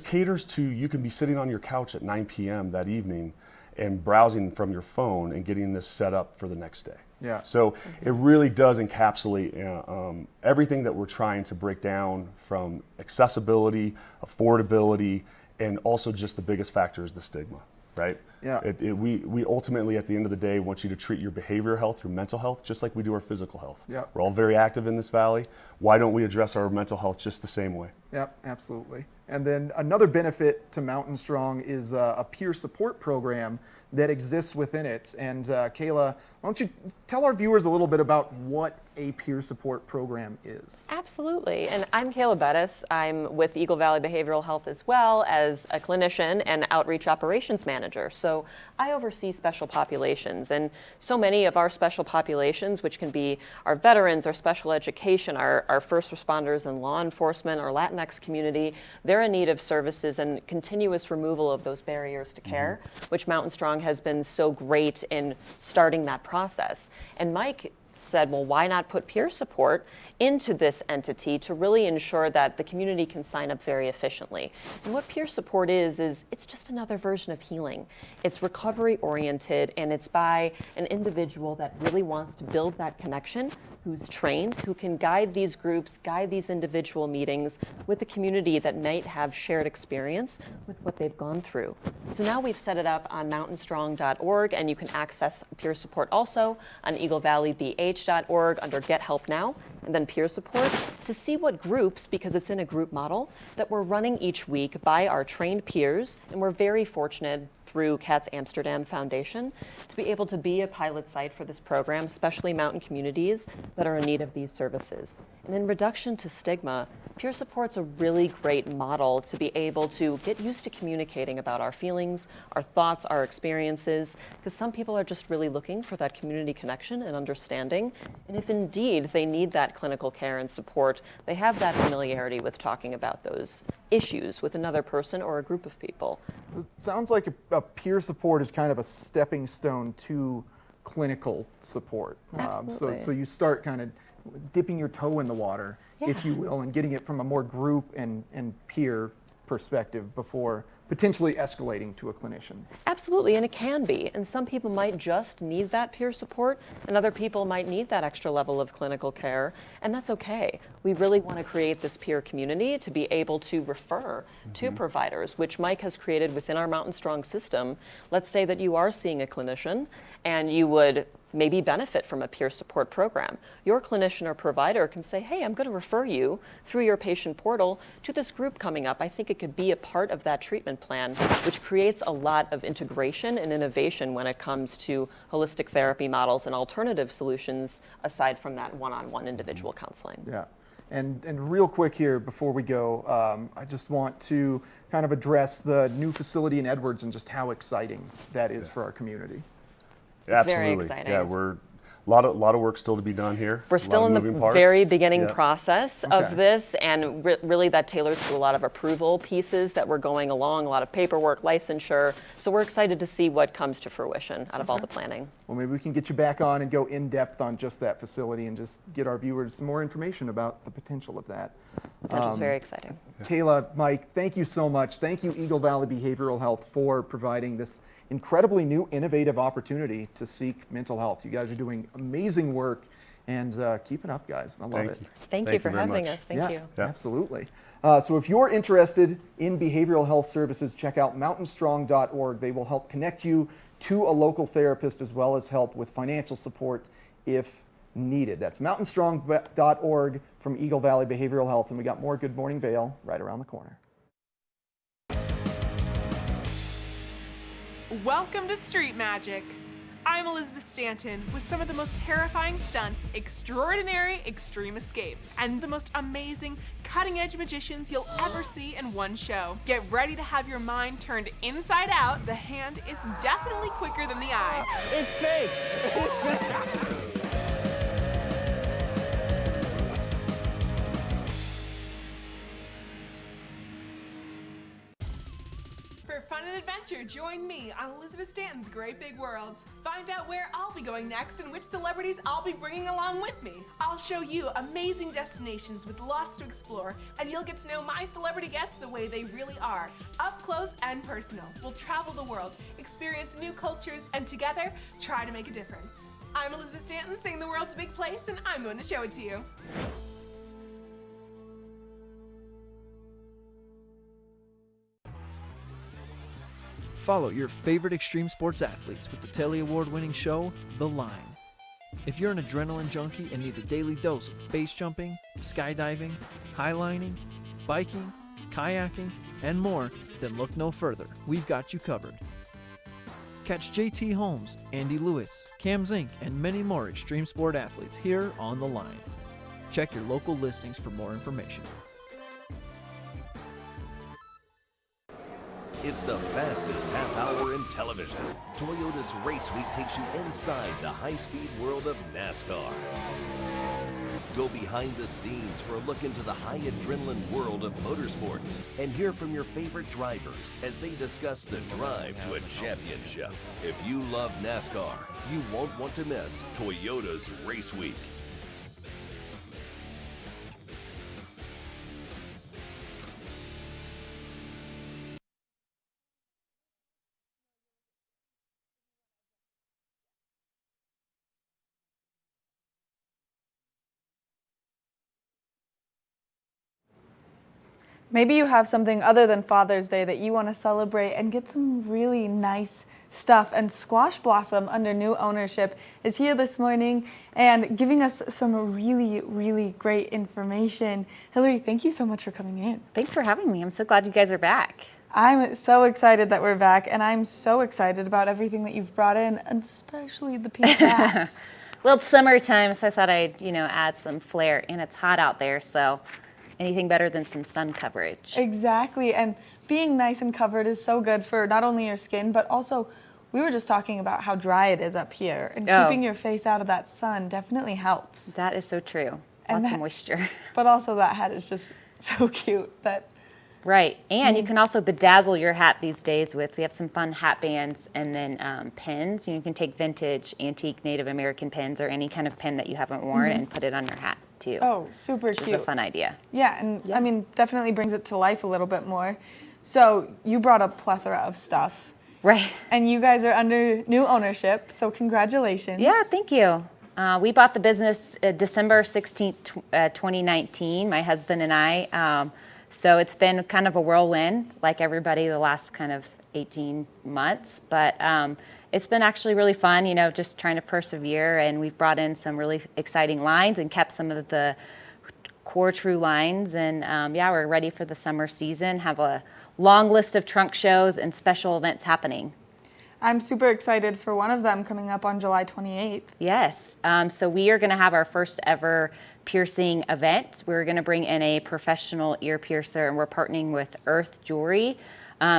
caters to, you can be sitting on your couch at 9 p.m. that evening and browsing from your phone and getting this set up for the next day. Yeah. So it really does encapsulate everything that we're trying to break down, from accessibility, affordability, and also just the biggest factor is the stigma, right? Yeah. We ultimately, at the end of the day, want you to treat your behavioral health, your mental health, just like we do our physical health. Yeah. We're all very active in this valley. Why don't we address our mental health just the same way? Yep, absolutely. And then another benefit to Mountain Strong is a peer support program that exists within it. And Kayla, why don't you tell our viewers a little bit about what a peer support program is? Absolutely. And I'm Kayla Bettis. I'm with Eagle Valley Behavioral Health as well as a clinician and outreach operations manager. So I oversee special populations, and so many of our special populations, which can be our veterans, our special education, our first responders and law enforcement, our Latinx community, they're in need of services and continuous removal of those barriers to care, which Mountain Strong has been so great in starting that process. And Mike said, well, why not put peer support into this entity to really ensure that the community can sign up very efficiently? And what peer support is it's just another version of healing. It's recovery oriented, and it's by an individual that really wants to build that connection, who's trained, who can guide these groups, guide these individual meetings with the community that might have shared experience with what they've gone through. So now we've set it up on mountainstrong.org, and you can access peer support also on eaglevalleyBH.org under Get Help Now, and then peer support to see what groups, because it's in a group model, that we're running each week by our trained peers. And we're very fortunate through Cats Amsterdam Foundation to be able to be a pilot site for this program, especially mountain communities that are in need of these services. And in reduction to stigma, peer support's a really great model to be able to get used to communicating about our feelings, our thoughts, our experiences, because some people are just really looking for that community connection and understanding. And if indeed they need that clinical care and support, they have that familiarity with talking about those issues with another person or a group of people. It sounds like a peer support is kind of a stepping stone to clinical support. So you start kind of dipping your toe in the water, if you will, and getting it from a more group and peer perspective before potentially escalating to a clinician. Absolutely, and it can be. And some people might just need that peer support, and other people might need that extra level of clinical care, and that's okay. We really want to create this peer community to be able to refer to providers, which Mike has created within our Mountain Strong system. Let's say that you are seeing a clinician and you would maybe benefit from a peer support program. Your clinician or provider can say, hey, I'm going to refer you through your patient portal to this group coming up. I think it could be a part of that treatment plan, which creates a lot of integration and innovation when it comes to holistic therapy models and alternative solutions aside from that one-on-one individual counseling. Yeah. And real quick here before we go, I just want to kind of address the new facility in Edwards and just how exciting that is for our community. It's very exciting. Yeah, we're a lot of work still to be done here. We're still in the very beginning process of this, and really that tailors to a lot of approval pieces that we're going along, a lot of paperwork, licensure. So we're excited to see what comes to fruition out of all the planning. Well, maybe we can get you back on and go in depth on just that facility and just get our viewers some more information about the potential of that. Which is very exciting. Kayla, Mike, thank you so much. Thank you, Eagle Valley Behavioral Health, for providing this incredibly new, innovative opportunity to seek mental health. You guys are doing amazing work, and keep it up, guys. I love it. Thank you for having us. Thank you. Absolutely. So if you're interested in behavioral health services, check out mountainstrong.org. They will help connect you to a local therapist as well as help with financial support if needed. That's mountainstrong.org from Eagle Valley Behavioral Health. And we got more Good Morning Vail right around the corner. Welcome to Street Magic. I'm Elizabeth Stanton with some of the most terrifying stunts, extraordinary extreme escapes, and the most amazing cutting-edge magicians you'll ever see in one show. Get ready to have your mind turned inside out. The hand is definitely quicker than the eye. It's fake. For fun and adventure, join me on Elizabeth Stanton's Great Big World. Find out where I'll be going next and which celebrities I'll be bringing along with me. I'll show you amazing destinations with lots to explore, and you'll get to know my celebrity guests the way they really are, up close and personal. We'll travel the world, experience new cultures, and together, try to make a difference. I'm Elizabeth Stanton, saying the world's a big place, and I'm going to show it to you. Follow your favorite extreme sports athletes with the Telly Award-winning show, The Line. If you're an adrenaline junkie and need a daily dose of base jumping, skydiving, highlining, biking, kayaking, and more, then look no further. We've got you covered. Catch JT Holmes, Andy Lewis, Cam Zink, and many more extreme sport athletes here on The Line. Check your local listings for more information. It's the fastest half hour in television. Toyota's Race Week takes you inside the high-speed world of NASCAR. Go behind the scenes for a look into the high adrenaline world of motorsports and hear from your favorite drivers as they discuss the drive to a championship. If you love NASCAR, you won't want to miss Toyota's Race Week. Maybe you have something other than Father's Day that you want to celebrate and get some really nice stuff. And Squash Blossom, under new ownership, is here this morning and giving us some really, really great information. Hillary, thank you so much for coming in. Thanks for having me. I'm so glad you guys are back. I'm so excited that we're back, and I'm so excited about everything that you've brought in, and especially the pink hats. Well, it's summertime, so I thought I'd, add some flair, and it's hot out there, so anything better than some sun coverage. Exactly, and being nice and covered is so good for not only your skin, but also, we were just talking about how dry it is up here, and keeping your face out of that sun definitely helps. That is so true. Lots of moisture. But also that hat is just so cute. Right, and you can also bedazzle your hat these days we have some fun hat bands and then pins. You can take vintage, antique, Native American pins or any kind of pin that you haven't worn and put it on your hat too. Oh, super cute. Which is a fun idea. Yeah, and I mean, definitely brings it to life a little bit more. So you brought a plethora of stuff. Right. And you guys are under new ownership, so congratulations. Yeah, thank you. We bought the business December 16th, 2019, my husband and I. So it's been kind of a whirlwind, like everybody, the last kind of 18 months. But it's been actually really fun, just trying to persevere. And we've brought in some really exciting lines and kept some of the core true lines. And we're ready for the summer season, have a long list of trunk shows and special events happening. I'm super excited for one of them coming up on July 28th. Yes, so we are going to have our first ever piercing event. We're going to bring in a professional ear piercer, and we're partnering with Earth Jewelry.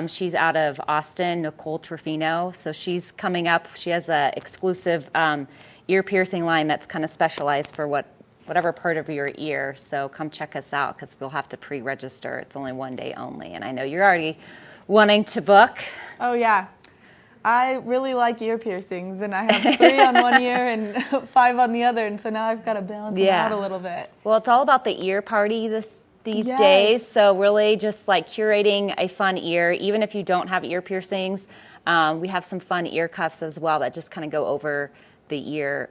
She's out of Austin, Nicole Trefino. So she's coming up. She has an exclusive ear piercing line that's kind of specialized for whatever part of your ear. So come check us out because we'll have to pre-register. It's only one day only, and I know you're already wanting to book. Oh yeah. I really like ear piercings, and I have 3 on one ear and 5 on the other, and so now I've got to balance them out a little bit. Well, it's all about the ear party these days, so really just like curating a fun ear. Even if you don't have ear piercings, we have some fun ear cuffs as well that just kind of go over the ear,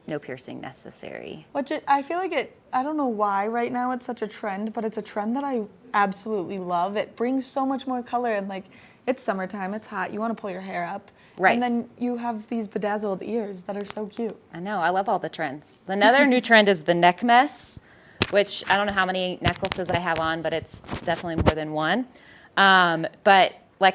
no piercing necessary. I feel like I don't know why right now it's such a trend, but it's a trend that I absolutely love. It brings so much more color, and it's summertime, it's hot, you want to pull your hair up. Right. And then you have these bedazzled ears that are so cute. I know, I love all the trends. Another new trend is the neck mess, which I don't know how many necklaces I have on, but it's definitely more than one. But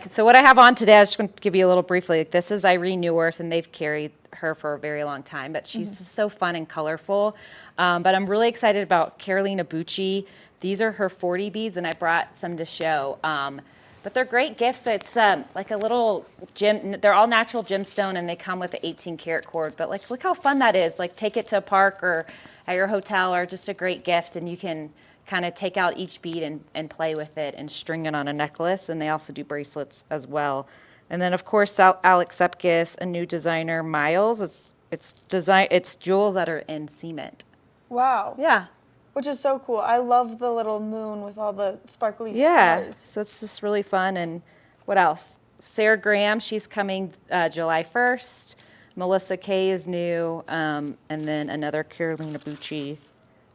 So what I have on today, I just want to give you a little briefly. This is Irene Neuwirth, and they've carried her for a very long time, but she's just so fun and colorful. But I'm really excited about Carolina Bucci. These are her 40 beads, and I brought some to show. But they're great gifts. It's like a little gem. They're all natural gemstone, and they come with the 18 karat cord. But like, look how fun that is. Like, take it to a park or at your hotel, or just a great gift, and you can kind of take out each bead and play with it and string it on a necklace. And they also do bracelets as well. And then of course, Alex Sepkis, a new designer, Miles. It's jewels that are in cement. Wow. Yeah. Which is so cool. I love the little moon with all the sparkly Yeah, stars. so it's just really fun. And what else? Sarah Graham, she's coming July 1st. Melissa Kay is new, and then another Carolina Bucci.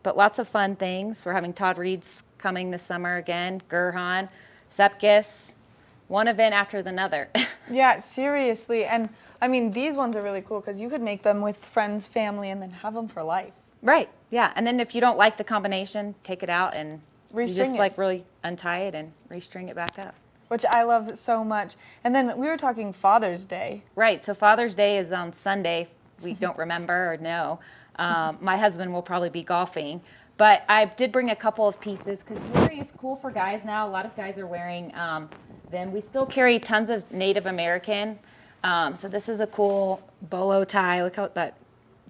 But lots of fun things. We're having Todd Reed's coming this summer again, Gurhan, Sepkis, one event after another. Yeah, seriously. And I mean, these ones are really cool because you could make them with friends, family, and then have them for life. Right, yeah. And then if you don't like the combination, take it out and you just Restring it. like really untie it and restring it back up. Which I love so much. And then we were talking Father's Day. Right, so Father's Day is on Sunday. We don't remember or know. My husband will probably be golfing. But I did bring a couple of pieces because jewelry is cool for guys now. A lot of guys are wearing them. We still carry tons of Native American. So this is a cool bolo tie. Look how that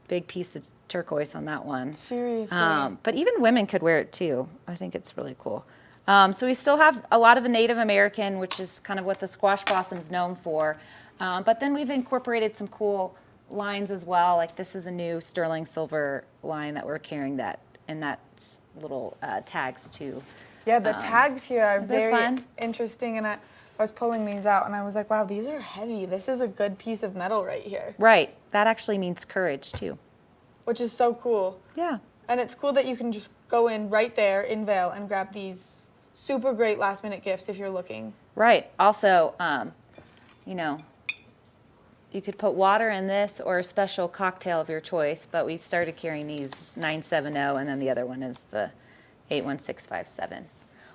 big piece of turquoise on that one. Seriously. But even women could wear it too. I think it's really cool. So we still have a lot of Native American, which is kind of what the squash blossom's known for. But then we've incorporated some cool lines as well. Like this is a new sterling silver line that we're carrying and that's little tags too. Yeah, the tags here are very fun. interesting. And I was pulling these out and I was like, wow, these are heavy. This is a good piece of metal right here. Right. That actually means courage too. Which is so cool. Yeah. And it's cool that you can just go in right there in Vail and grab these super great last minute gifts if you're looking. Right. Also, you know, you could put water in this or a special cocktail of your choice, but we started carrying these 970, and then the other one is the 81657.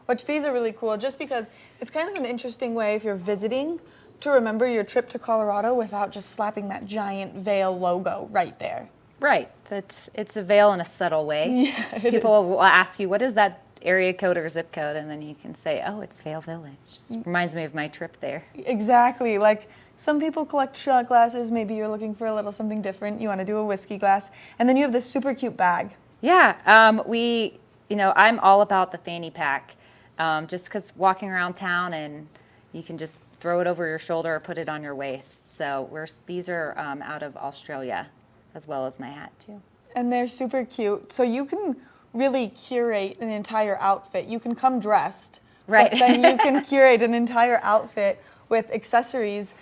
Which these are really cool just because it's kind of an interesting way if you're visiting to remember your trip to Colorado without just slapping that giant Vail logo right there. Right. So it's a Vail in a subtle way. Yeah, People will ask you, what is that area code or zip code? And then you can say, oh, it's Vail Village. Just reminds me of my trip there. Exactly. Like some people collect shot glasses. Maybe you're looking for a little something different. You want to do a whiskey glass. And then you have this super cute bag. Yeah. I'm all about the fanny pack. Just because walking around town and you can just throw it over your shoulder or put it on your waist. So these are out of Australia, as well as my hat too. And they're super cute. So you can really curate an entire outfit. You can come dressed, right? But then you can curate an entire outfit with accessories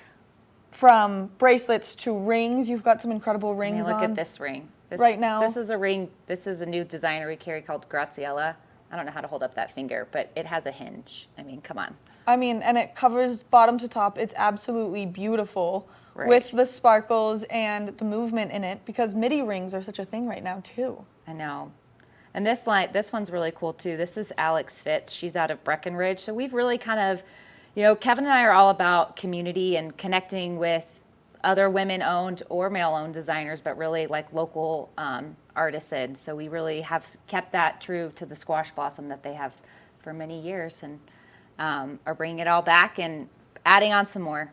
from bracelets to rings. You've got some incredible rings look on. at this ring. Right now. This is a ring. This is a new designer we carry called Graziella. I don't know how to hold up that finger, but it has a hinge. I mean, come on. I mean, and it covers bottom to top. It's absolutely beautiful. Right. With the sparkles and the movement in it, because midi rings are such a thing right now too. I know. And this one's really cool too. This is Alex Fitz. She's out of Breckenridge. So we've really kind of, Kevin and I are all about community and connecting with other women-owned or male-owned designers, but really like local artisans. So we really have kept that true to the squash blossom that they have for many years, and are bringing it all back and adding on some more.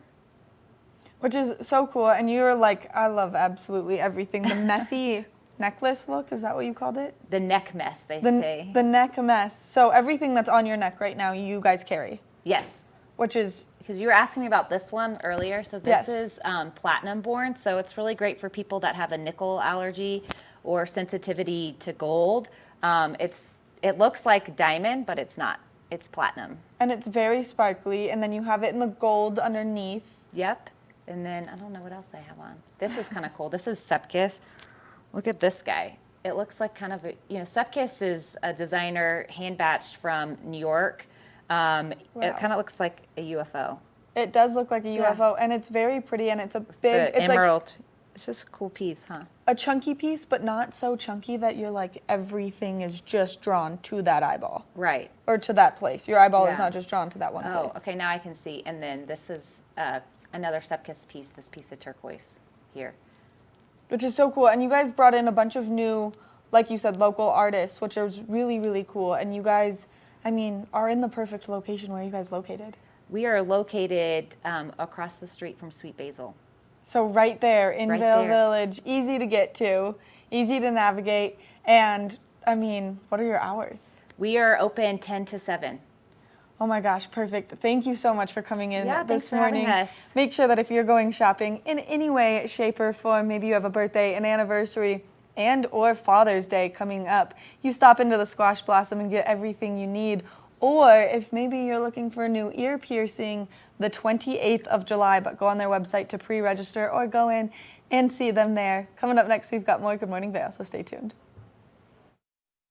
Which is so cool. And you're like, I love absolutely everything. The messy necklace look, is that what you called it? The neck mess, they say. The neck mess. So everything that's on your neck right now, you guys carry. Yes. Which is... Because you were asking me about this one earlier. So this is platinum born. So it's really great for people that have a nickel allergy or sensitivity to gold. It looks like diamond, but it's not. It's platinum. And it's very sparkly. And then you have it in the gold underneath. Yep. And then, I don't know what else I have on. This is kind of cool. This is Sepkis. Look at this guy. It looks like kind of Sepkis is a designer hand-batched from New York. Wow. It kind of looks like a UFO. It does look like a UFO, and it's very pretty, and it's a big... The emerald. It's just a cool piece, huh? a chunky piece, but not so chunky that you're like everything is just drawn to that eyeball. Right. Or to that place. Your eyeball is Yeah. not just drawn to that one place. Oh, okay, now I can see. And then this is another Sepkiss piece, this piece of turquoise here. Which is so cool. And you guys brought in a bunch of new, like you said, local artists, which is really, really cool. And you guys, I mean, are in the perfect location. Where are you guys located? We are located across the street from Sweet Basil. So right there in Right Vail there. Village, easy to get to, easy to navigate. And I mean, what are your hours? We are open 10 to 7. Oh my gosh, perfect. Thank you so much for coming in Yeah, thanks this for having morning. us. Make sure that if you're going shopping in any way, shape, or form, maybe you have a birthday, an anniversary, and or Father's Day coming up, you stop into the Squash Blossom and get everything you need. Or if maybe you're looking for a new ear piercing, the 28th of July, but go on their website to pre-register or go in and see them there. Coming up next, we've got more Good Morning Vail, so stay tuned.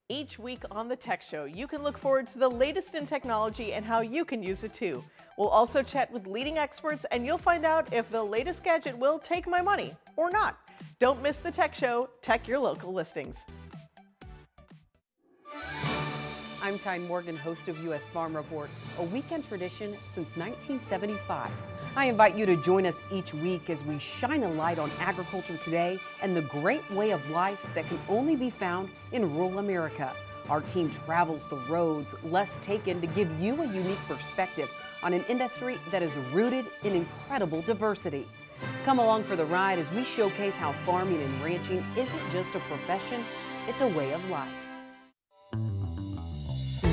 Each week on the Tech Show, you can look forward to the latest in technology and how you can use it too. We'll also chat with leading experts and you'll find out if the latest gadget will take my money or not. Don't miss the Tech Show. Check your local listings. I'm Tyne Morgan, host of U.S. Farm Report, a weekend tradition since 1975. I invite you to join us each week as we shine a light on agriculture today and the great way of life that can only be found in rural America. Our team travels the roads less taken to give you a unique perspective on an industry that is rooted in incredible diversity. Come along for the ride as we showcase how farming and ranching isn't just a profession, it's a way of life.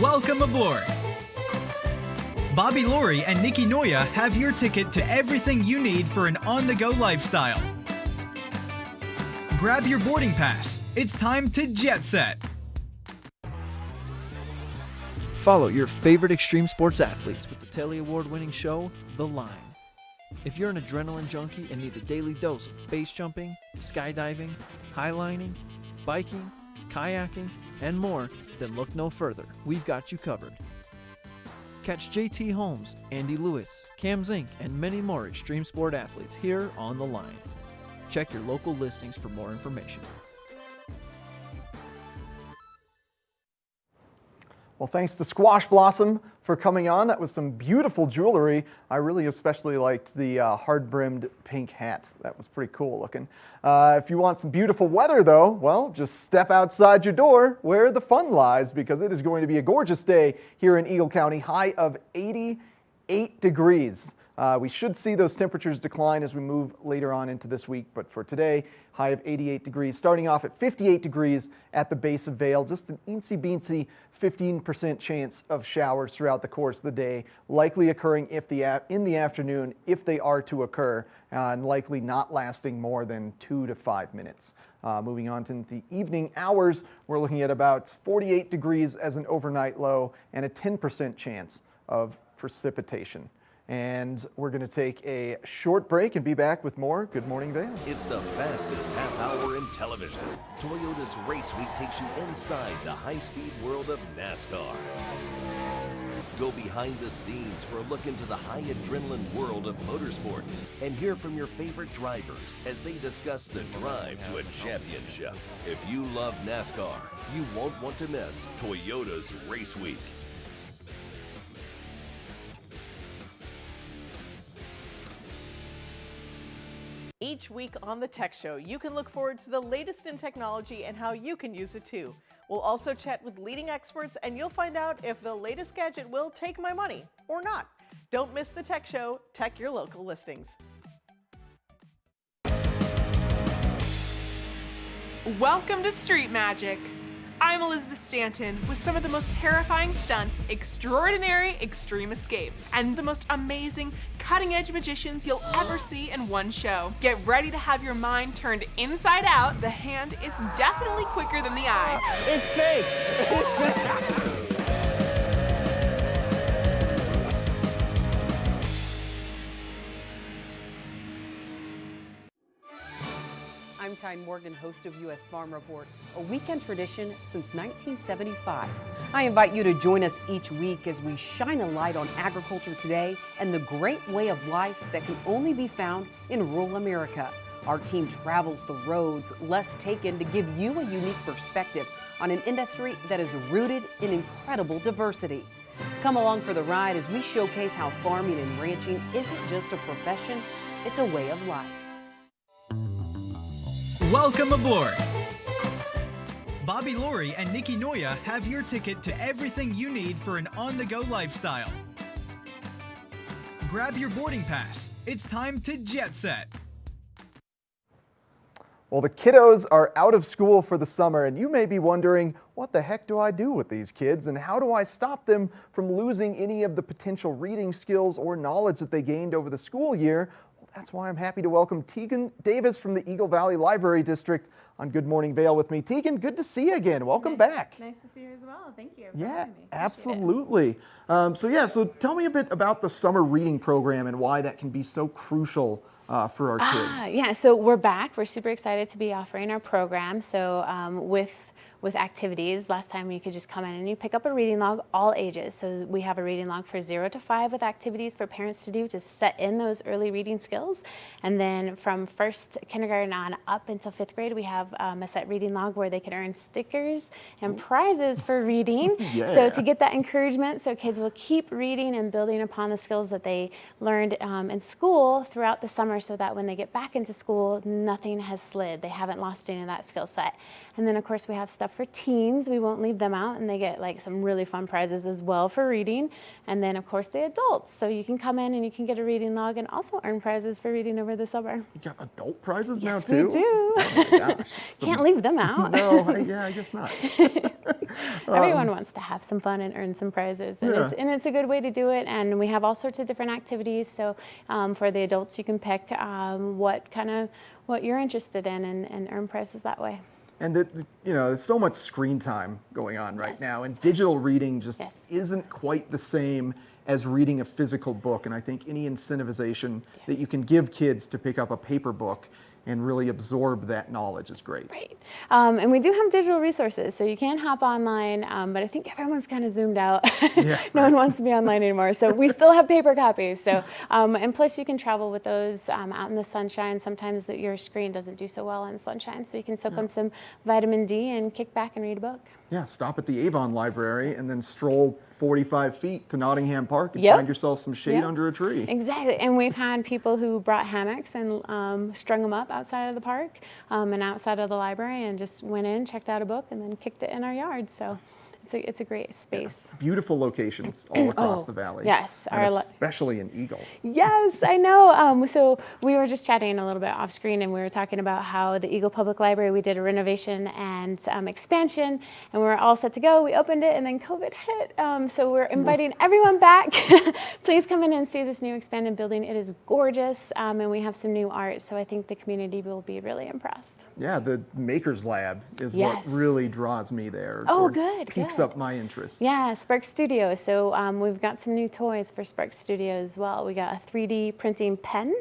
Welcome aboard! Bobby Laurie and Nikki Noya have your ticket to everything you need for an on-the-go lifestyle. Grab your boarding pass. It's time to jet set. Follow your favorite extreme sports athletes with the Telly Award-winning show, The Line. If you're an adrenaline junkie and need a daily dose of base jumping, skydiving, highlining, biking, kayaking, and more, then look no further. We've got you covered. Catch JT Holmes, Andy Lewis, Cam Zink, and many more extreme sport athletes here on The Line. Check your local listings for more information. Well, thanks to Squash Blossom for coming on. That was some beautiful jewelry. I really especially liked the hard-brimmed pink hat. That was pretty cool looking. If you want some beautiful weather though, well, just step outside your door where the fun lies, because it is going to be a gorgeous day here in Eagle County, high of 88 degrees. We should see those temperatures decline as we move later on into this week, but for today, high of 88 degrees, starting off at 58 degrees at the base of Vail, just an eensy-beensy 15% chance of showers throughout the course of the day, likely occurring in the afternoon if they are to occur, and likely not lasting more than 2 to 5 minutes. Moving on to the evening hours, we're looking at about 48 degrees as an overnight low and a 10% chance of precipitation. And we're going to take a short break and be back with more Good Morning Vail. It's the fastest half hour in television. Toyota's Race Week takes you inside the high-speed world of NASCAR. Go behind the scenes for a look into the high adrenaline world of motorsports and hear from your favorite drivers as they discuss the drive to a championship. If you love NASCAR, you won't want to miss Toyota's Race Week. Each week on the Tech Show, you can look forward to the latest in technology and how you can use it too. We'll also chat with leading experts and you'll find out if the latest gadget will take my money or not. Don't miss the Tech Show. Check your local listings. Welcome to Street Magic. I'm Elizabeth Stanton with some of the most terrifying stunts, extraordinary extreme escapes, and the most amazing cutting-edge magicians you'll ever see in one show. Get ready to have your mind turned inside out. The hand is definitely quicker than the eye. It's fake. I'm Tyne Morgan, host of U.S. Farm Report, a weekend tradition since 1975. I invite you to join us each week as we shine a light on agriculture today and the great way of life that can only be found in rural America. Our team travels the roads less taken to give you a unique perspective on an industry that is rooted in incredible diversity. Come along for the ride as we showcase how farming and ranching isn't just a profession, it's a way of life. Welcome aboard! Bobby Laurie and Nikki Noya have your ticket to everything you need for an on-the-go lifestyle. Grab your boarding pass. It's time to jet set. Well, the kiddos are out of school for the summer, and you may be wondering, what the heck do I do with these kids, and how do I stop them from losing any of the potential reading skills or knowledge that they gained over the school year? Well, that's why I'm happy to welcome Tegan Davis from the Eagle Valley Library District on Good Morning Vail with me. Tegan, good to see you again. Welcome back. Nice to see you as well. Thank you. Yeah, absolutely. So tell me a bit about the summer reading program and why that can be so crucial for our kids. Yeah, so we're back. We're super excited to be offering our program. So with activities, last time you could just come in and you pick up a reading log, all ages. So we have a reading log for 0 to 5 with activities for parents to do to set in those early reading skills. And then from first kindergarten on up until 5th grade, we have a set reading log where they can earn stickers and prizes for reading. Yeah. So to get that encouragement, so kids will keep reading and building upon the skills that they learned in school throughout the summer, so that when they get back into school, nothing has slid. They haven't lost any of that skill set. And then of course we have stuff for teens. We won't leave them out, and they get like some really fun prizes as well for reading. And then of course the adults. So you can come in and you can get a reading log and also earn prizes for reading over the summer. You got adult prizes now Yes, too? we do. Oh my gosh. Can't leave them out. No, I guess not. Everyone wants to have some fun and earn some prizes, and, Yeah. it's a good way to do it. And we have all sorts of different activities. So for the adults, you can pick what you're interested in and earn prizes that way. And there's so much screen time going on right now, and digital reading just isn't quite the same as reading a physical book. And I think any incentivization that you can give kids to pick up a paper book and really absorb that knowledge is great. Right. And we do have digital resources, so you can hop online, but I think everyone's kind of zoomed out. No one wants to be online anymore, so we still have paper copies. So, and plus you can travel with those out in the sunshine. Sometimes your screen doesn't do so well in sunshine, so you can soak up some vitamin D and kick back and read a book. Yeah, stop at the Avon Library and then stroll 45 feet to Nottingham Park and Yep. find yourself some shade Yep. under a tree. Exactly, and we've had people who brought hammocks and strung them up outside of the park and outside of the library, and just went in, checked out a book, and then kicked it in our yard. So it's a great space. Beautiful locations all across the valley. Yes, and especially in Eagle. Yes, I know. So we were just chatting a little bit off screen, and we were talking about how the Eagle Public Library, we did a renovation and expansion, and we were all set to go. We opened it, and then COVID hit. So we're inviting everyone back. Please come in and see this new expanded building. It is gorgeous, and we have some new art. So I think the community will be really impressed. Yeah, the Maker's Lab is Yes. what really draws me there. Oh, or good, Piques good. up my interest. Yeah, Spark Studio. So we've got some new toys for Spark Studio as well. We got a 3D printing pen.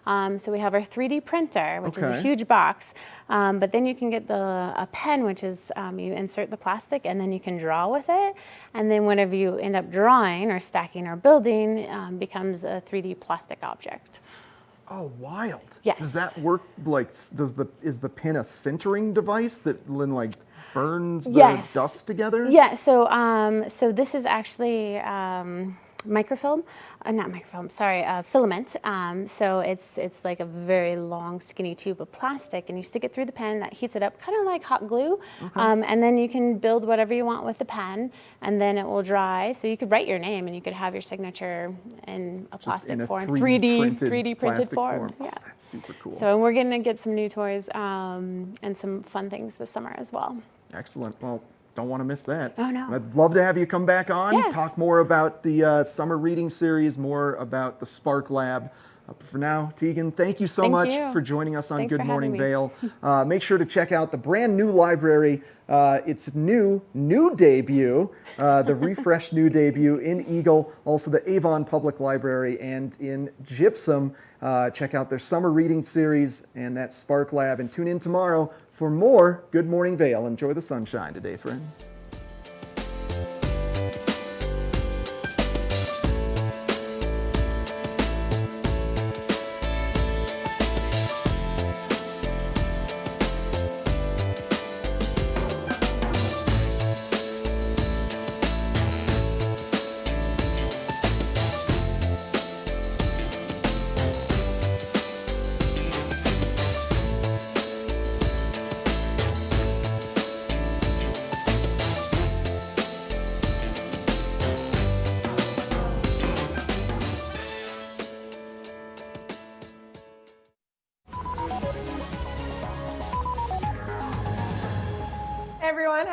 So we have our 3D printer, which is a huge box. But then you can get a pen, which is you insert the plastic and then you can draw with it. And then whenever you end up drawing or stacking or building, becomes a 3D plastic object. Oh, wild. Yes. Does that work like, is the pen a sintering device that then like burns the dust together? Yeah, so this is actually microfilm, not microfilm, sorry, filament. So it's like a very long skinny tube of plastic, and you stick it through the pen, that heats it up, kind of like hot glue. And then you can build whatever you want with the pen, and then it will dry. So you could write your name, and you could have your signature in a plastic in a form, 3D printed plastic form. Oh, Yeah. that's super cool. So we're going to get some new toys and some fun things this summer as well. Excellent. Well, don't want to miss that. Oh, no. I'd love to have you come back on, Yes. talk more about the summer reading series, more about the Spark Lab. But for now, Tegan, thank you so Thank much you. for joining us on Thanks Good for Morning having Vail. Make sure to check out the brand new library. Its new debut, the refreshed new debut in Eagle, also the Avon Public Library, and in Gypsum. Check out their summer reading series and that Spark Lab, and tune in tomorrow for more Good Morning Vail. Enjoy the sunshine today, friends.